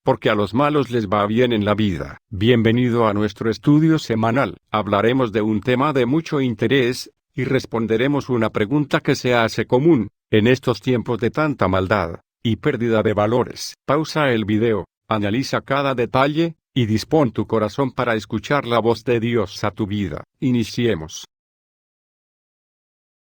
porque a los malos les va bien en la vida. Bienvenido a nuestro estudio semanal. Hablaremos de un tema de mucho interés, y responderemos una pregunta que se hace común, en estos tiempos de tanta maldad, y pérdida de valores. Pausa el video, analiza cada detalle, y dispón tu corazón para escuchar la voz de Dios a tu vida. Iniciemos.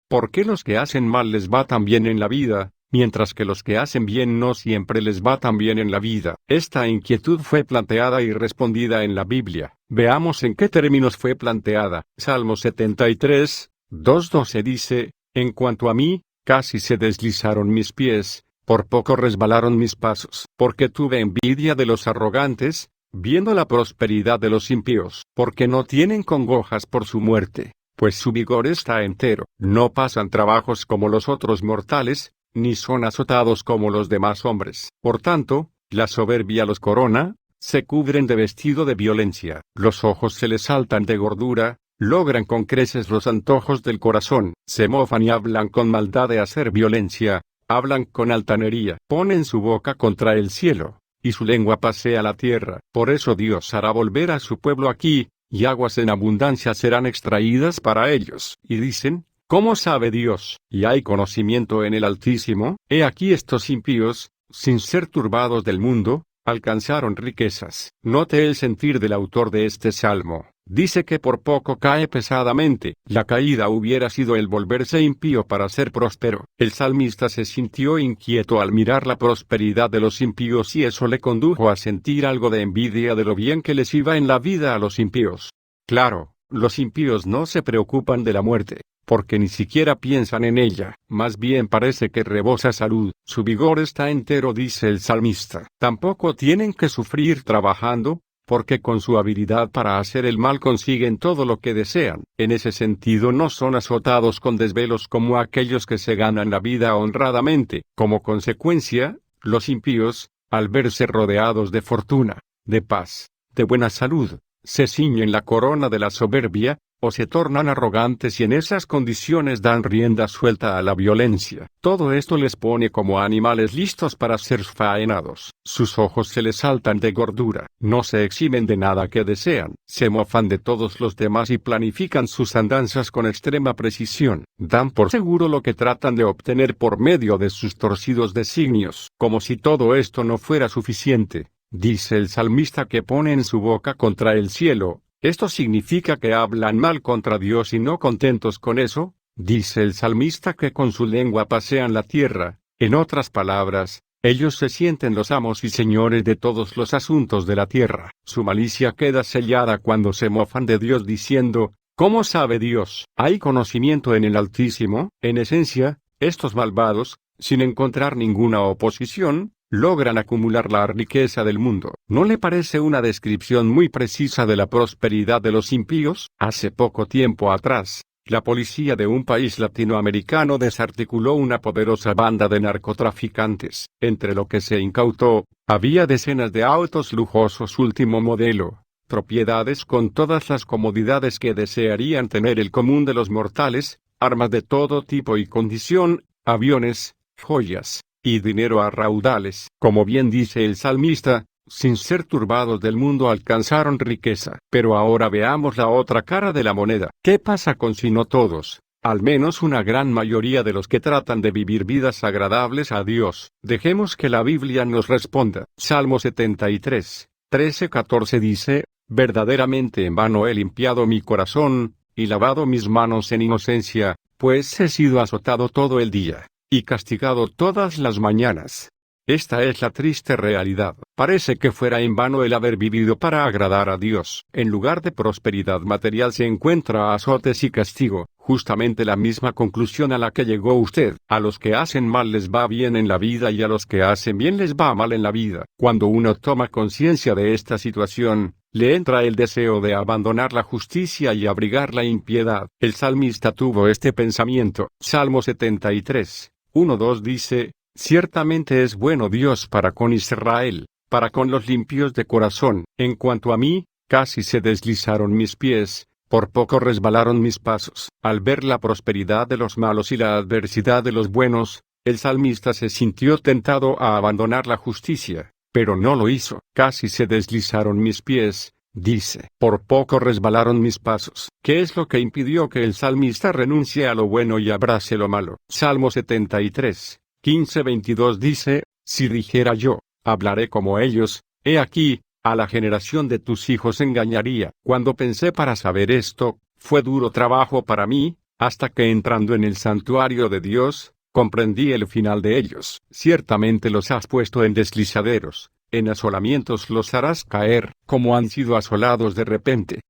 ¿Por qué los que hacen mal les va tan bien en la vida, mientras que los que hacen bien no siempre les va tan bien en la vida? Esta inquietud fue planteada y respondida en la Biblia. Veamos en qué términos fue planteada. Salmo 73, 2:12 dice, en cuanto a mí, casi se deslizaron mis pies, por poco resbalaron mis pasos, porque tuve envidia de los arrogantes, viendo la prosperidad de los impíos, porque no tienen congojas por su muerte, pues su vigor está entero. No pasan trabajos como los otros mortales, ni son azotados como los demás hombres. Por tanto, la soberbia los corona, se cubren de vestido de violencia, los ojos se les saltan de gordura, logran con creces los antojos del corazón, se mofan y hablan con maldad de hacer violencia, hablan con altanería, ponen su boca contra el cielo, y su lengua pasea la tierra. Por eso Dios hará volver a su pueblo aquí, y aguas en abundancia serán extraídas para ellos. Y dicen, ¿cómo sabe Dios? ¿Y hay conocimiento en el Altísimo? He aquí estos impíos, sin ser turbados del mundo, alcanzaron riquezas. Note el sentir del autor de este salmo. Dice que por poco cae pesadamente. La caída hubiera sido el volverse impío para ser próspero. El salmista se sintió inquieto al mirar la prosperidad de los impíos y eso le condujo a sentir algo de envidia de lo bien que les iba en la vida a los impíos. Claro, los impíos no se preocupan de la muerte, porque ni siquiera piensan en ella, más bien parece que rebosa salud, su vigor está entero, dice el salmista. Tampoco tienen que sufrir trabajando, porque con su habilidad para hacer el mal consiguen todo lo que desean. En ese sentido no son azotados con desvelos como aquellos que se ganan la vida honradamente. Como consecuencia, los impíos, al verse rodeados de fortuna, de paz, de buena salud, se ciñen la corona de la soberbia, o se tornan arrogantes y en esas condiciones dan rienda suelta a la violencia. Todo esto les pone como animales listos para ser faenados. Sus ojos se les saltan de gordura, no se eximen de nada que desean, se mofan de todos los demás y planifican sus andanzas con extrema precisión. Dan por seguro lo que tratan de obtener por medio de sus torcidos designios. Como si todo esto no fuera suficiente, dice el salmista que pone en su boca contra el cielo. Esto significa que hablan mal contra Dios y no contentos con eso, dice el salmista que con su lengua pasean la tierra. En otras palabras, ellos se sienten los amos y señores de todos los asuntos de la tierra. Su malicia queda sellada cuando se mofan de Dios diciendo, ¿cómo sabe Dios? ¿Hay conocimiento en el Altísimo? En esencia, estos malvados, sin encontrar ninguna oposición, logran acumular la riqueza del mundo. ¿No le parece una descripción muy precisa de la prosperidad de los impíos? Hace poco tiempo atrás, la policía de un país latinoamericano desarticuló una poderosa banda de narcotraficantes. Entre lo que se incautó, había decenas de autos lujosos último modelo, propiedades con todas las comodidades que desearían tener el común de los mortales, armas de todo tipo y condición, aviones, joyas y dinero a raudales. Como bien dice el salmista, sin ser turbados del mundo alcanzaron riqueza. Pero ahora veamos la otra cara de la moneda. ¿Qué pasa con si no todos, al menos una gran mayoría de los que tratan de vivir vidas agradables a Dios? Dejemos que la Biblia nos responda. Salmo 73, 13-14 dice, verdaderamente en vano he limpiado mi corazón, y lavado mis manos en inocencia, pues he sido azotado todo el día, y castigado todas las mañanas. Esta es la triste realidad. Parece que fuera en vano el haber vivido para agradar a Dios. En lugar de prosperidad material se encuentra azotes y castigo, justamente la misma conclusión a la que llegó usted. A los que hacen mal les va bien en la vida y a los que hacen bien les va mal en la vida. Cuando uno toma conciencia de esta situación, le entra el deseo de abandonar la justicia y abrigar la impiedad. El salmista tuvo este pensamiento. Salmo 73, 1-2 dice, ciertamente es bueno Dios para con Israel, para con los limpios de corazón. En cuanto a mí, casi se deslizaron mis pies, por poco resbalaron mis pasos. Al ver la prosperidad de los malos y la adversidad de los buenos, el salmista se sintió tentado a abandonar la justicia, pero no lo hizo. Casi se deslizaron mis pies, dice. Por poco resbalaron mis pasos. ¿Qué es lo que impidió que el salmista renuncie a lo bueno y abrace lo malo? Salmo 73, 15-22 dice, si dijera yo, hablaré como ellos, he aquí, a la generación de tus hijos engañaría. Cuando pensé para saber esto, fue duro trabajo para mí, hasta que entrando en el santuario de Dios, comprendí el final de ellos. Ciertamente los has puesto en deslizaderos, en asolamientos los harás caer, como han sido asolados de repente.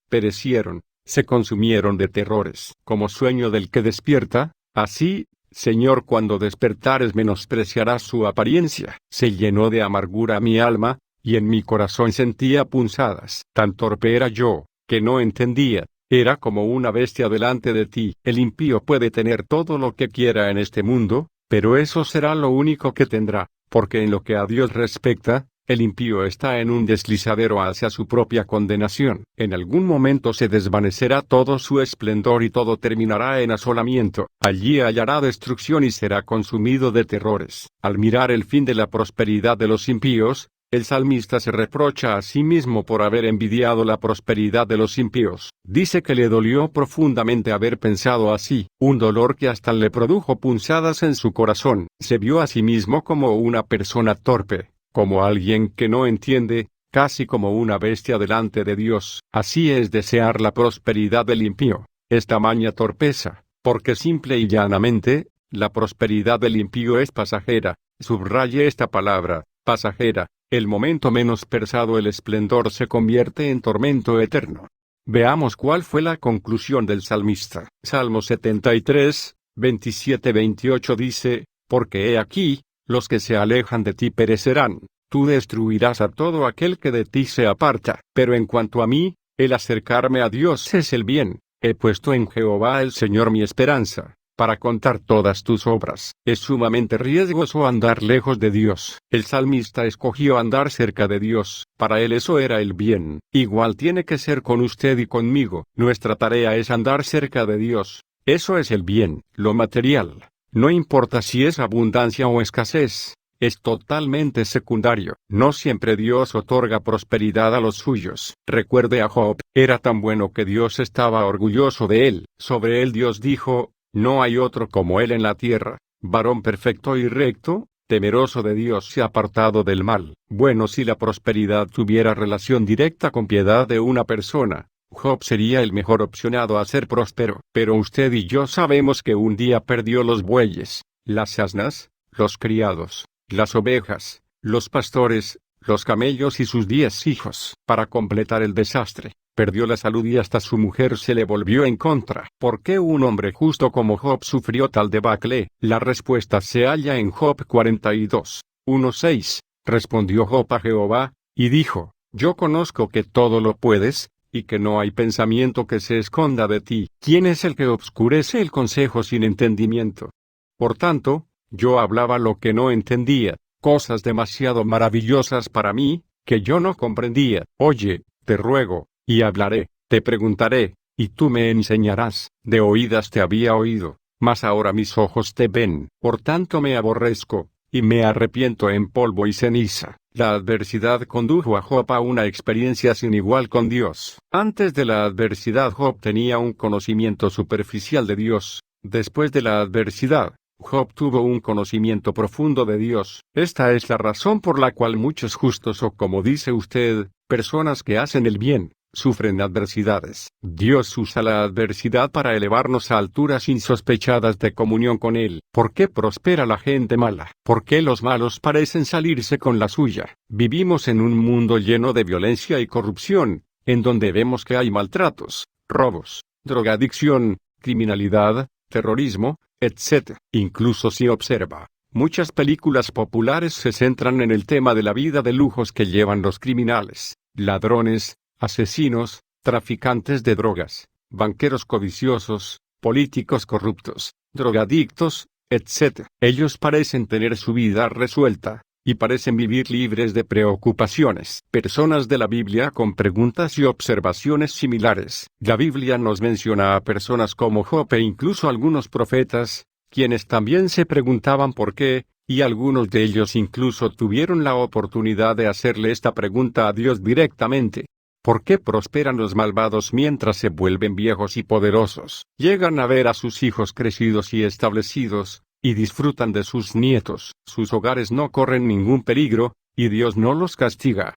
Perecieron, se consumieron de terrores. Como sueño del que despierta, así, Señor, cuando despertares menospreciarás su apariencia. Se llenó de amargura mi alma, y en mi corazón sentía punzadas. Tan torpe era yo, que no entendía. Era como una bestia delante de ti. El impío puede tener todo lo que quiera en este mundo, pero eso será lo único que tendrá, porque en lo que a Dios respecta, el impío está en un deslizadero hacia su propia condenación. En algún momento se desvanecerá todo su esplendor y todo terminará en asolamiento. Allí hallará destrucción y será consumido de terrores. Al mirar el fin de la prosperidad de los impíos, el salmista se reprocha a sí mismo por haber envidiado la prosperidad de los impíos. Dice que le dolió profundamente haber pensado así, un dolor que hasta le produjo punzadas en su corazón. Se vio a sí mismo como una persona torpe, como alguien que no entiende, casi como una bestia delante de Dios. Así es desear la prosperidad del impío. Es tamaña torpeza, porque simple y llanamente, la prosperidad del impío es pasajera. Subraye esta palabra, pasajera. El momento menos persado el esplendor se convierte en tormento eterno. Veamos cuál fue la conclusión del salmista. Salmo 73, 27-28 dice, porque he aquí, los que se alejan de ti perecerán, tú destruirás a todo aquel que de ti se aparta. Pero en cuanto a mí, el acercarme a Dios es el bien, he puesto en Jehová el Señor mi esperanza, para contar todas tus obras. Es sumamente riesgoso andar lejos de Dios. El salmista escogió andar cerca de Dios, para él eso era el bien. Igual tiene que ser con usted y conmigo. Nuestra tarea es andar cerca de Dios. Eso es el bien. Lo material, no importa si es abundancia o escasez, es totalmente secundario. No siempre Dios otorga prosperidad a los suyos. Recuerde a Job, era tan bueno que Dios estaba orgulloso de él. Sobre él Dios dijo, no hay otro como él en la tierra, varón perfecto y recto, temeroso de Dios y apartado del mal. Bueno, si la prosperidad tuviera relación directa con piedad de una persona, Job sería el mejor opcionado a ser próspero. Pero usted y yo sabemos que un día perdió los bueyes, las asnas, los criados, las ovejas, los pastores, los camellos y sus 10 hijos. Para completar el desastre, perdió la salud y hasta su mujer se le volvió en contra. ¿Por qué un hombre justo como Job sufrió tal debacle? La respuesta se halla en Job 42, 1-6. Respondió Job a Jehová, y dijo, yo conozco que todo lo puedes, y que no hay pensamiento que se esconda de ti. ¿Quién es el que obscurece el consejo sin entendimiento? Por tanto, yo hablaba lo que no entendía, cosas demasiado maravillosas para mí, que yo no comprendía. Oye, te ruego, y hablaré, te preguntaré, y tú me enseñarás. De oídas te había oído, mas ahora mis ojos te ven. Por tanto me aborrezco, y me arrepiento en polvo y ceniza. La adversidad condujo a Job a una experiencia sin igual con Dios. Antes de la adversidad Job tenía un conocimiento superficial de Dios. Después de la adversidad, Job tuvo un conocimiento profundo de Dios. Esta es la razón por la cual muchos justos o como dice usted, personas que hacen el bien, sufren adversidades. Dios usa la adversidad para elevarnos a alturas insospechadas de comunión con Él. ¿Por qué prospera la gente mala? ¿Por qué los malos parecen salirse con la suya? Vivimos en un mundo lleno de violencia y corrupción, en donde vemos que hay maltratos, robos, drogadicción, criminalidad, terrorismo, etc. Incluso si observa, muchas películas populares se centran en el tema de la vida de lujos que llevan los criminales, ladrones, asesinos, traficantes de drogas, banqueros codiciosos, políticos corruptos, drogadictos, etc. Ellos parecen tener su vida resuelta, y parecen vivir libres de preocupaciones. Personas de la Biblia con preguntas y observaciones similares. La Biblia nos menciona a personas como Job e incluso algunos profetas, quienes también se preguntaban por qué, Y algunos de ellos incluso tuvieron la oportunidad de hacerle esta pregunta a Dios directamente. ¿Por qué prosperan los malvados mientras se vuelven viejos y poderosos? Llegan a ver a sus hijos crecidos y establecidos, y disfrutan de sus nietos. Sus hogares no corren ningún peligro, y Dios no los castiga.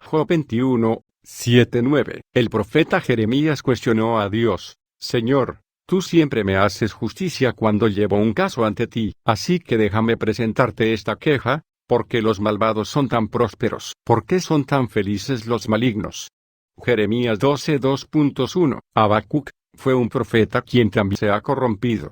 Job 21, 7-9. El profeta Jeremías cuestionó a Dios: Señor, tú siempre me haces justicia cuando llevo un caso ante ti, así que déjame presentarte esta queja. ¿Por qué los malvados son tan prósperos? ¿Por qué son tan felices los malignos? Jeremías 12:2.1. Habacuc fue un profeta quien también se ha corrompido.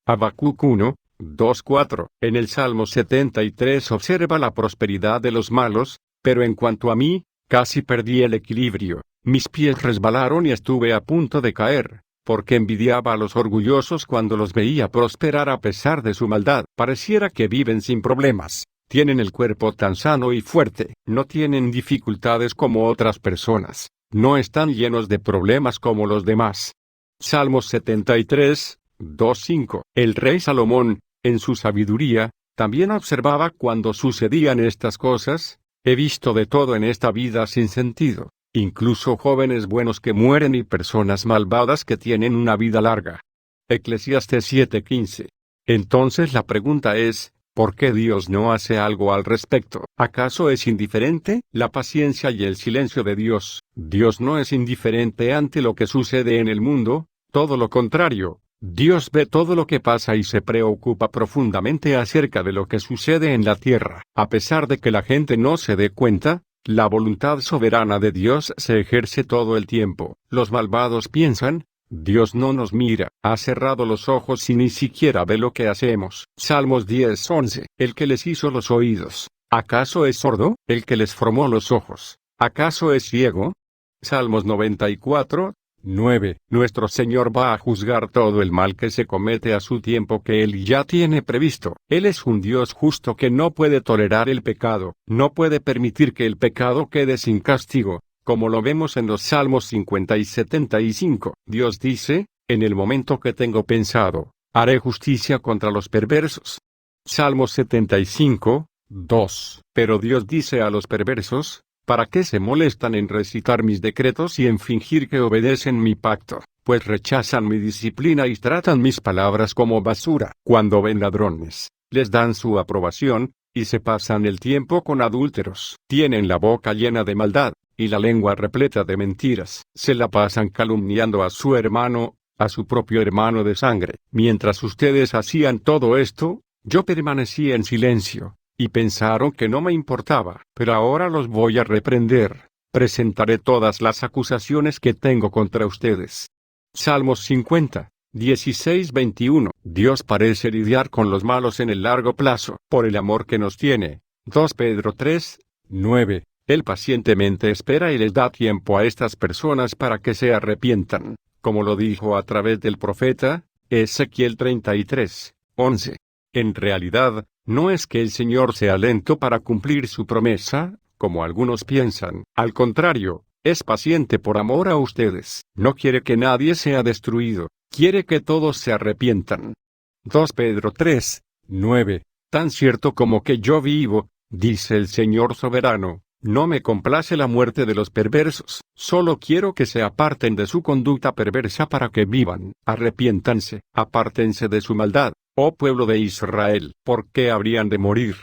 Habacuc 1:2-4. En el Salmo 73 observa la prosperidad de los malos, pero en cuanto a mí, casi perdí el equilibrio. Mis pies resbalaron y estuve a punto de caer, porque envidiaba a los orgullosos cuando los veía prosperar a pesar de su maldad. Pareciera que viven sin problemas. Tienen el cuerpo tan sano y fuerte, no tienen dificultades como otras personas. No están llenos de problemas como los demás. Salmos 73, 2-5. El rey Salomón, en su sabiduría, también observaba cuando sucedían estas cosas. He visto de todo en esta vida sin sentido, incluso jóvenes buenos que mueren y personas malvadas que tienen una vida larga. Eclesiastés 7:15. Entonces la pregunta es, ¿por qué Dios no hace algo al respecto? ¿Acaso es indiferente? La paciencia y el silencio de Dios. Dios no es indiferente ante lo que sucede en el mundo, todo lo contrario. Dios ve todo lo que pasa y se preocupa profundamente acerca de lo que sucede en la tierra. A pesar de que la gente no se dé cuenta, la voluntad soberana de Dios se ejerce todo el tiempo. Los malvados piensan: Dios no nos mira, ha cerrado los ojos y ni siquiera ve lo que hacemos. Salmos 10:11. El que les hizo los oídos, ¿acaso es sordo? El que les formó los ojos, ¿acaso es ciego? Salmos 94:9. Nuestro Señor va a juzgar todo el mal que se comete a su tiempo que Él ya tiene previsto. Él es un Dios justo que no puede tolerar el pecado, no puede permitir que el pecado quede sin castigo, como lo vemos en los Salmos 50 y 75. Dios dice: en el momento que tengo pensado, haré justicia contra los perversos. Salmos 75:2. Pero Dios dice a los perversos: ¿para qué se molestan en recitar mis decretos y en fingir que obedecen mi pacto? Pues rechazan mi disciplina y tratan mis palabras como basura. Cuando ven ladrones, les dan su aprobación, y se pasan el tiempo con adúlteros. Tienen la boca llena de maldad, y la lengua repleta de mentiras. Se la pasan calumniando a su hermano, a su propio hermano de sangre. Mientras ustedes hacían todo esto, yo permanecí en silencio, y pensaron que no me importaba. Pero ahora los voy a reprender. Presentaré todas las acusaciones que tengo contra ustedes. Salmos 50, 16-21. Dios parece lidiar con los malos en el largo plazo, por el amor que nos tiene. 2 Pedro 3:9. Él pacientemente espera y les da tiempo a estas personas para que se arrepientan, como lo dijo a través del profeta Ezequiel 33:11. En realidad, no es que el Señor sea lento para cumplir su promesa, como algunos piensan. Al contrario, es paciente por amor a ustedes. No quiere que nadie sea destruido, quiere que todos se arrepientan. 2 Pedro 3:9. Tan cierto como que yo vivo, dice el Señor soberano, no me complace la muerte de los perversos, solo quiero que se aparten de su conducta perversa para que vivan. Arrepiéntanse, apártense de su maldad, oh pueblo de Israel. ¿Por qué habrían de morir?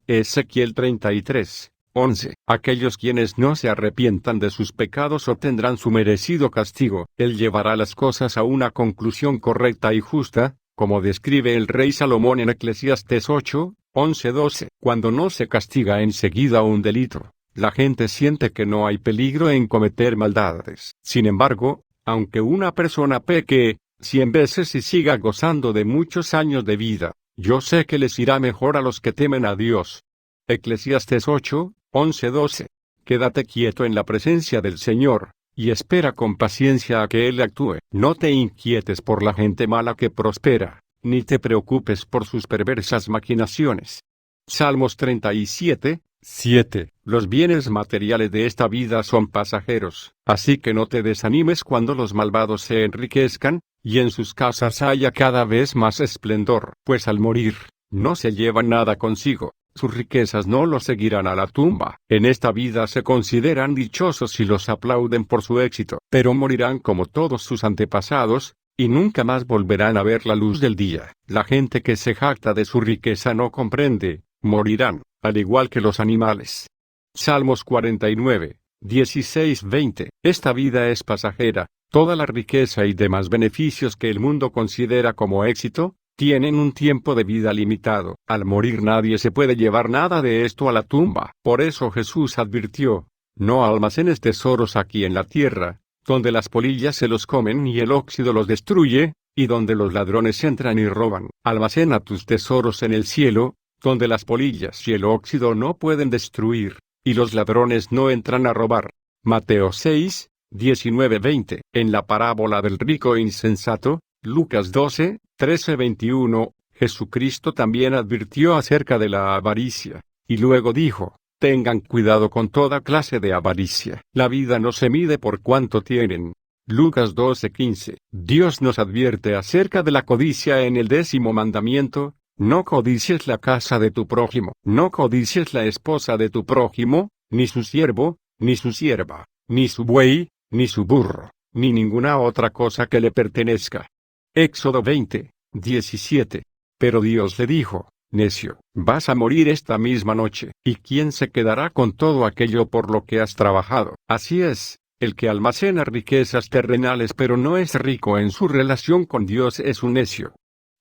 Ezequiel 33:11. Aquellos quienes no se arrepientan de sus pecados obtendrán su merecido castigo. Él llevará las cosas a una conclusión correcta y justa, como describe el rey Salomón en Eclesiastés 8:11-12. Cuando no se castiga enseguida un delito, la gente siente que no hay peligro en cometer maldades. Sin embargo, aunque una persona peque 100 veces y siga gozando de muchos años de vida, yo sé que les irá mejor a los que temen a Dios. Eclesiastés 8:11-12. Quédate quieto en la presencia del Señor, y espera con paciencia a que Él actúe. No te inquietes por la gente mala que prospera, ni te preocupes por sus perversas maquinaciones. Salmos 37:7. Los bienes materiales de esta vida son pasajeros, así que no te desanimes cuando los malvados se enriquezcan, y en sus casas haya cada vez más esplendor, pues al morir, no se llevan nada consigo, sus riquezas no los seguirán a la tumba. En esta vida se consideran dichosos y los aplauden por su éxito, pero morirán como todos sus antepasados, y nunca más volverán a ver la luz del día. La gente que se jacta de su riqueza no comprende, morirán, al igual que los animales. Salmos 49, 16-20. Esta vida es pasajera, toda la riqueza y demás beneficios que el mundo considera como éxito, tienen un tiempo de vida limitado. Al morir nadie se puede llevar nada de esto a la tumba. Por eso Jesús advirtió, no almacenes tesoros aquí en la tierra, donde las polillas se los comen y el óxido los destruye, y donde los ladrones entran y roban. Almacena tus tesoros en el cielo, donde las polillas y el óxido no pueden destruir, y los ladrones no entran a robar. Mateo 6, 19-20. En la parábola del rico insensato, Lucas 12, 13-21, Jesucristo también advirtió acerca de la avaricia, y luego dijo, tengan cuidado con toda clase de avaricia. La vida no se mide por cuánto tienen. Lucas 12:15. Dios nos advierte acerca de la codicia en el 10º mandamiento, no codicies la casa de tu prójimo, no codicies la esposa de tu prójimo, ni su siervo, ni su sierva, ni su buey, ni su burro, ni ninguna otra cosa que le pertenezca. Éxodo 20, 17. Pero Dios le dijo, necio, vas a morir esta misma noche, ¿y quién se quedará con todo aquello por lo que has trabajado? Así es, el que almacena riquezas terrenales pero no es rico en su relación con Dios es un necio.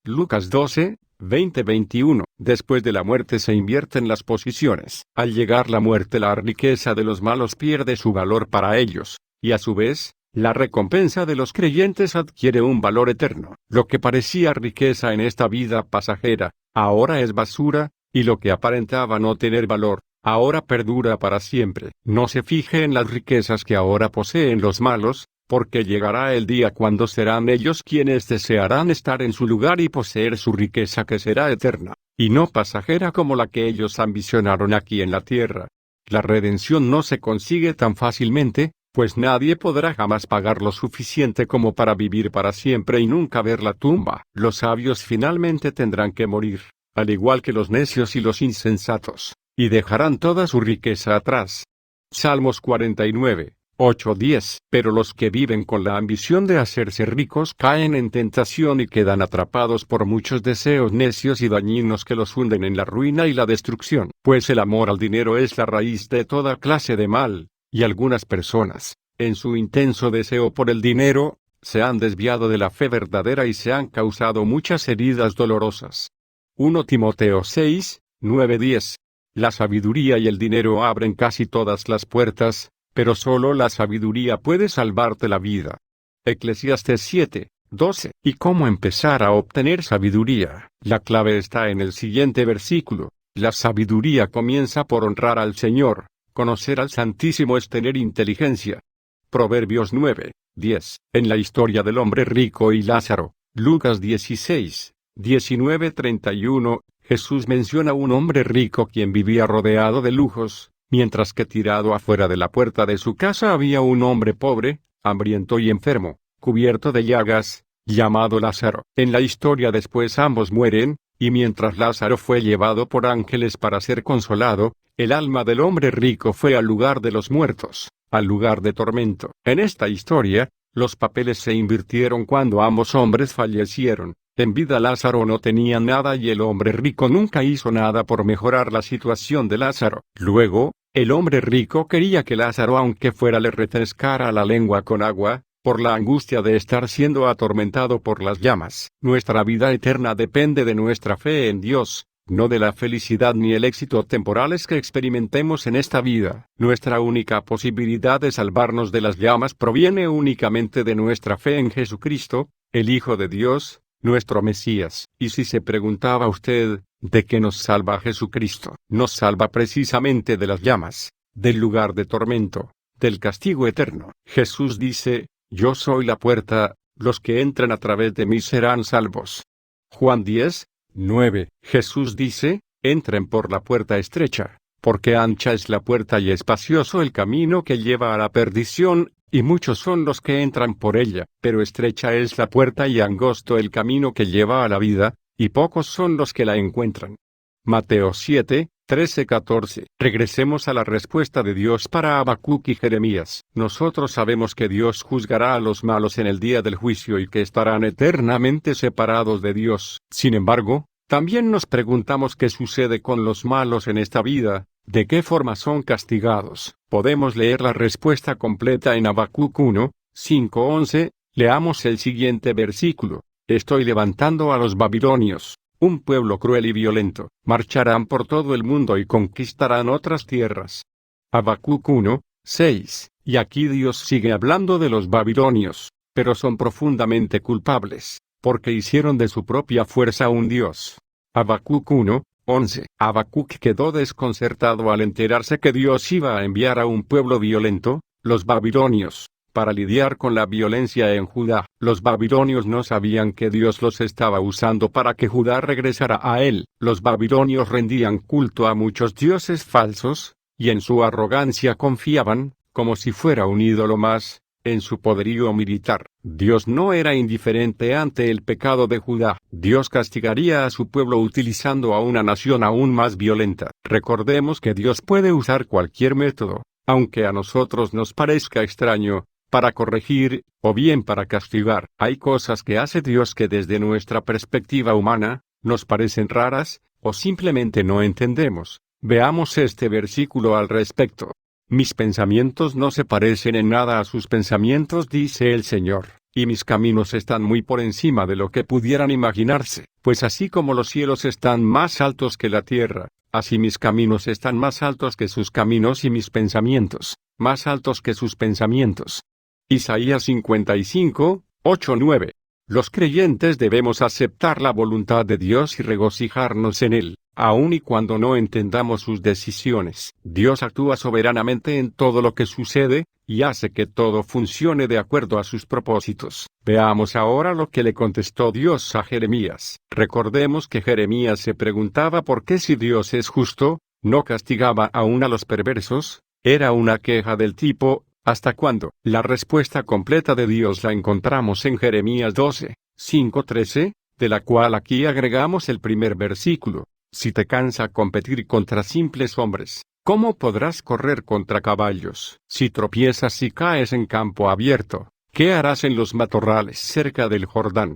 Lucas 12, 20-21. Después de la muerte se invierten las posiciones. Al llegar la muerte la riqueza de los malos pierde su valor para ellos, y a su vez, la recompensa de los creyentes adquiere un valor eterno. Lo que parecía riqueza en esta vida pasajera, ahora es basura, y lo que aparentaba no tener valor, ahora perdura para siempre. No se fije en las riquezas que ahora poseen los malos, porque llegará el día cuando serán ellos quienes desearán estar en su lugar y poseer su riqueza que será eterna, y no pasajera como la que ellos ambicionaron aquí en la tierra. La redención no se consigue tan fácilmente, pues nadie podrá jamás pagar lo suficiente como para vivir para siempre y nunca ver la tumba. Los sabios finalmente tendrán que morir, al igual que los necios y los insensatos, y dejarán toda su riqueza atrás. Salmos 49, 8-10. Pero los que viven con la ambición de hacerse ricos caen en tentación y quedan atrapados por muchos deseos necios y dañinos que los hunden en la ruina y la destrucción. Pues el amor al dinero es la raíz de toda clase de mal. Y algunas personas, en su intenso deseo por el dinero, se han desviado de la fe verdadera y se han causado muchas heridas dolorosas. 1 Timoteo 6, 9-10. La sabiduría y el dinero abren casi todas las puertas, pero solo la sabiduría puede salvarte la vida. Eclesiastés 7, 12. ¿Y cómo empezar a obtener sabiduría? La clave está en el siguiente versículo. La sabiduría comienza por honrar al Señor. Conocer al Santísimo es tener inteligencia. Proverbios 9, 10. En la historia del hombre rico y Lázaro, Lucas 16, 19-31, Jesús menciona a un hombre rico quien vivía rodeado de lujos, mientras que tirado afuera de la puerta de su casa había un hombre pobre, hambriento y enfermo, cubierto de llagas, llamado Lázaro. En la historia después ambos mueren, y mientras Lázaro fue llevado por ángeles para ser consolado, el alma del hombre rico fue al lugar de los muertos, al lugar de tormento. En esta historia, los papeles se invirtieron cuando ambos hombres fallecieron. En vida Lázaro no tenía nada y el hombre rico nunca hizo nada por mejorar la situación de Lázaro. Luego, el hombre rico quería que Lázaro aunque fuera le refrescara la lengua con agua, por la angustia de estar siendo atormentado por las llamas. Nuestra vida eterna depende de nuestra fe en Dios, no de la felicidad ni el éxito temporales que experimentemos en esta vida. Nuestra única posibilidad de salvarnos de las llamas proviene únicamente de nuestra fe en Jesucristo, el Hijo de Dios, nuestro Mesías. Y si se preguntaba usted, ¿de qué nos salva Jesucristo? Nos salva precisamente de las llamas, del lugar de tormento, del castigo eterno. Jesús dice, yo soy la puerta, los que entran a través de mí serán salvos. Juan 10, 9. Jesús dice, entren por la puerta estrecha, porque ancha es la puerta y espacioso el camino que lleva a la perdición, y muchos son los que entran por ella, pero estrecha es la puerta y angosto el camino que lleva a la vida, y pocos son los que la encuentran. Mateo 7, 13-14. Regresemos a la respuesta de Dios para Habacuc y Jeremías. Nosotros sabemos que Dios juzgará a los malos en el día del juicio y que estarán eternamente separados de Dios. Sin embargo, también nos preguntamos qué sucede con los malos en esta vida, de qué forma son castigados. Podemos leer la respuesta completa en Habacuc 1, 5-11. Leamos el siguiente versículo. Estoy levantando a los babilonios, un pueblo cruel y violento. Marcharán por todo el mundo y conquistarán otras tierras. Habacuc 1, 6. Y aquí Dios sigue hablando de los babilonios, pero son profundamente culpables, porque hicieron de su propia fuerza un dios. Habacuc 1, 11. Habacuc quedó desconcertado al enterarse que Dios iba a enviar a un pueblo violento, los babilonios, para lidiar con la violencia en Judá. Los babilonios no sabían que Dios los estaba usando para que Judá regresara a él. Los babilonios rendían culto a muchos dioses falsos, y en su arrogancia confiaban, como si fuera un ídolo más, en su poderío militar. Dios no era indiferente ante el pecado de Judá. Dios castigaría a su pueblo utilizando a una nación aún más violenta. Recordemos que Dios puede usar cualquier método, aunque a nosotros nos parezca extraño, para corregir, o bien para castigar. Hay cosas que hace Dios que desde nuestra perspectiva humana, nos parecen raras, o simplemente no entendemos. Veamos este versículo al respecto. Mis pensamientos no se parecen en nada a sus pensamientos, dice el Señor, y mis caminos están muy por encima de lo que pudieran imaginarse. Pues así como los cielos están más altos que la tierra, así mis caminos están más altos que sus caminos y mis pensamientos, más altos que sus pensamientos. Isaías 55, 8-9. Los creyentes debemos aceptar la voluntad de Dios y regocijarnos en Él, aun y cuando no entendamos sus decisiones. Dios actúa soberanamente en todo lo que sucede, y hace que todo funcione de acuerdo a sus propósitos. Veamos ahora lo que le contestó Dios a Jeremías. Recordemos que Jeremías se preguntaba por qué si Dios es justo, no castigaba aún a los perversos. Era una queja del tipo, ¿hasta cuándo? La respuesta completa de Dios la encontramos en Jeremías 12, 5-13, de la cual aquí agregamos el primer versículo. Si te cansa competir contra simples hombres, ¿cómo podrás correr contra caballos? Si tropiezas y caes en campo abierto, ¿qué harás en los matorrales cerca del Jordán?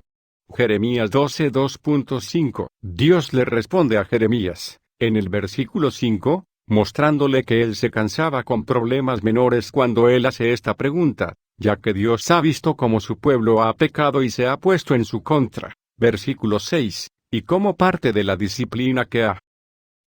Jeremías 12, 2.5. Dios le responde a Jeremías, en el versículo 5, mostrándole que él se cansaba con problemas menores cuando él hace esta pregunta, ya que Dios ha visto cómo su pueblo ha pecado y se ha puesto en su contra. Versículo 6, y como parte de la disciplina que ha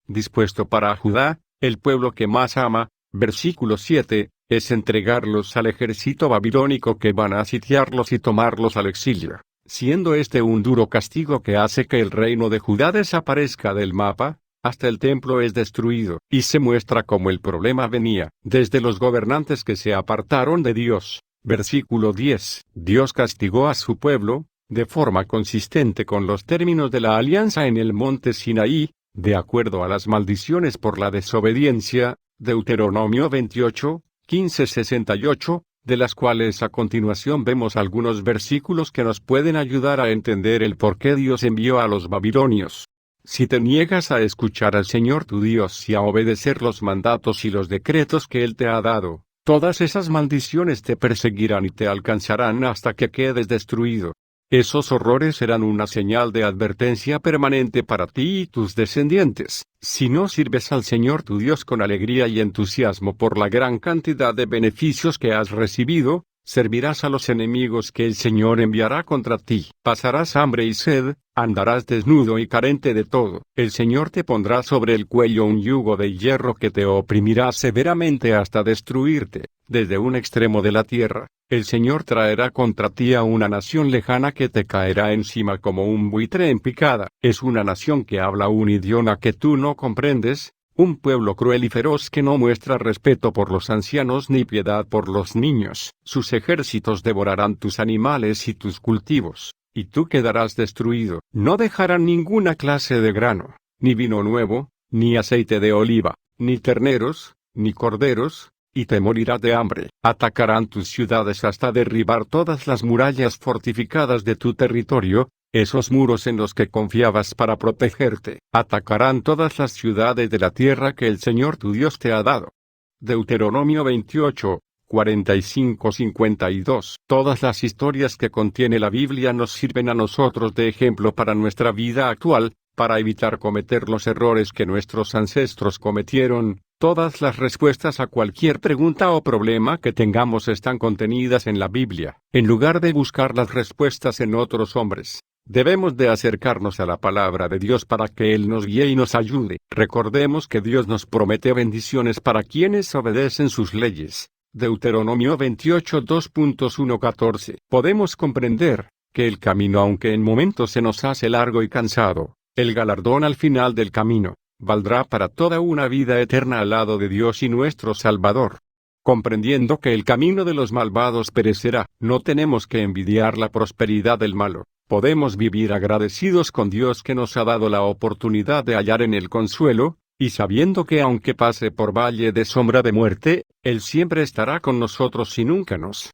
dispuesto para Judá, el pueblo que más ama, versículo 7, es entregarlos al ejército babilónico que van a sitiarlos y tomarlos al exilio, siendo este un duro castigo que hace que el reino de Judá desaparezca del mapa. Hasta el templo es destruido, y se muestra cómo el problema venía desde los gobernantes que se apartaron de Dios. Versículo 10. Dios castigó a su pueblo, de forma consistente con los términos de la alianza en el monte Sinaí, de acuerdo a las maldiciones por la desobediencia, Deuteronomio 28, 15-68, de las cuales a continuación vemos algunos versículos que nos pueden ayudar a entender el por qué Dios envió a los babilonios. Si te niegas a escuchar al Señor tu Dios y a obedecer los mandatos y los decretos que Él te ha dado, todas esas maldiciones te perseguirán y te alcanzarán hasta que quedes destruido. Esos horrores serán una señal de advertencia permanente para ti y tus descendientes. Si no sirves al Señor tu Dios con alegría y entusiasmo por la gran cantidad de beneficios que has recibido, servirás a los enemigos que el Señor enviará contra ti. Pasarás hambre y sed, andarás desnudo y carente de todo. El Señor te pondrá sobre el cuello un yugo de hierro que te oprimirá severamente hasta destruirte. Desde un extremo de la tierra, el Señor traerá contra ti a una nación lejana que te caerá encima como un buitre en picada. Es una nación que habla un idioma que tú no comprendes, un pueblo cruel y feroz que no muestra respeto por los ancianos ni piedad por los niños. Sus ejércitos devorarán tus animales y tus cultivos, y tú quedarás destruido. No dejarán ninguna clase de grano, ni vino nuevo, ni aceite de oliva, ni terneros, ni corderos, y te morirás de hambre. Atacarán tus ciudades hasta derribar todas las murallas fortificadas de tu territorio, Esos muros en los que confiabas para protegerte, atacarán todas las ciudades de la tierra que el Señor tu Dios te ha dado. Deuteronomio 28, 45-52. Todas las historias que contiene la Biblia nos sirven a nosotros de ejemplo para nuestra vida actual, para evitar cometer los errores que nuestros ancestros cometieron. Todas las respuestas a cualquier pregunta o problema que tengamos están contenidas en la Biblia. En lugar de buscar las respuestas en otros hombres, debemos de acercarnos a la palabra de Dios para que Él nos guíe y nos ayude. Recordemos que Dios nos promete bendiciones para quienes obedecen sus leyes. Deuteronomio 28, 2.1-14. Podemos comprender que el camino, aunque en momentos se nos hace largo y cansado, el galardón al final del camino valdrá para toda una vida eterna al lado de Dios y nuestro Salvador. Comprendiendo que el camino de los malvados perecerá, no tenemos que envidiar la prosperidad del malo. Podemos vivir agradecidos con Dios que nos ha dado la oportunidad de hallar en Él consuelo, y sabiendo que aunque pase por valle de sombra de muerte, Él siempre estará con nosotros y nunca nos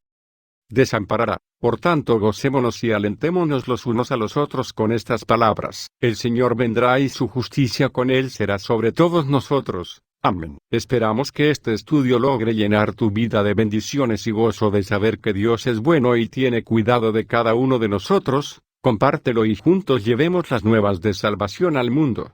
desamparará. Por tanto, gocémonos y alentémonos los unos a los otros con estas palabras. El Señor vendrá y su justicia con Él será sobre todos nosotros. Amén. Esperamos que este estudio logre llenar tu vida de bendiciones y gozo de saber que Dios es bueno y tiene cuidado de cada uno de nosotros. Compártelo y juntos llevemos las nuevas de salvación al mundo.